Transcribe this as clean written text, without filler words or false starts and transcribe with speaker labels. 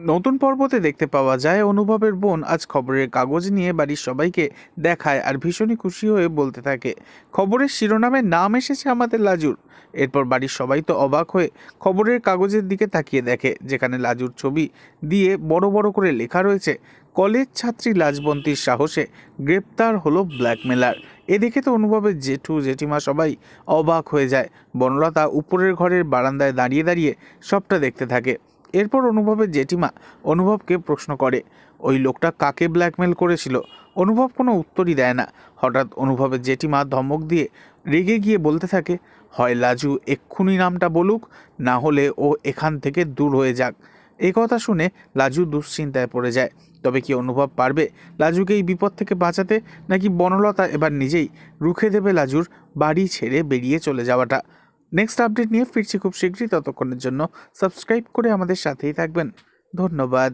Speaker 1: নতুন পর্বতে দেখতে পাওয়া যায় অনুভবের বোন আজ খবরের কাগজ নিয়ে বাড়ির সবাইকে দেখায় আর ভীষণই খুশি হয়ে বলতে থাকে, খবরের শিরোনামে নাম এসেছে আমাদের লাজুর। এরপর বাড়ির সবাই তো অবাক হয়ে খবরের কাগজের দিকে তাকিয়ে দেখে, যেখানে লাজুর ছবি দিয়ে বড় বড় করে লেখা রয়েছে, কলেজ ছাত্রী লাজবন্তীর সাহসে গ্রেপ্তার হলো ব্ল্যাকমেলার। এ দেখে তো অনুভবের জেঠু জেঠিমা সবাই অবাক হয়ে যায়। বনলতা উপরের ঘরের বারান্দায় দাঁড়িয়ে দাঁড়িয়ে সবটা দেখতে থাকে। এরপর অনুভবের জেঠিমা অনুভবকে প্রশ্ন করে, ওই লোকটা কাকে ব্ল্যাকমেল করেছিল? অনুভব কোনো উত্তরই দেয় না। হঠাৎ অনুভবের জেঠিমা ধমক দিয়ে রেগে গিয়ে বলতে থাকে, হয় লাজু এক্ষুনি নামটা বলুক, না হলে ও এখান থেকে দূর হয়ে যাক। এই কথা শুনে লাজু দুশ্চিন্তায় পড়ে যায়। তবে কি অনুভব পারবে লাজুকে এই বিপদ থেকে বাঁচাতে, নাকি বনলতা এবার নিজেই রুখে দেবে লাজুর বাড়ি ছেড়ে বেরিয়ে চলে যাওয়াটা? নেক্সট আপডেট নিয়ে ফিরছি খুব শীঘ্রই। ততক্ষণের জন্য সাবস্ক্রাইব করে আমাদের সাথেই থাকবেন। ধন্যবাদ।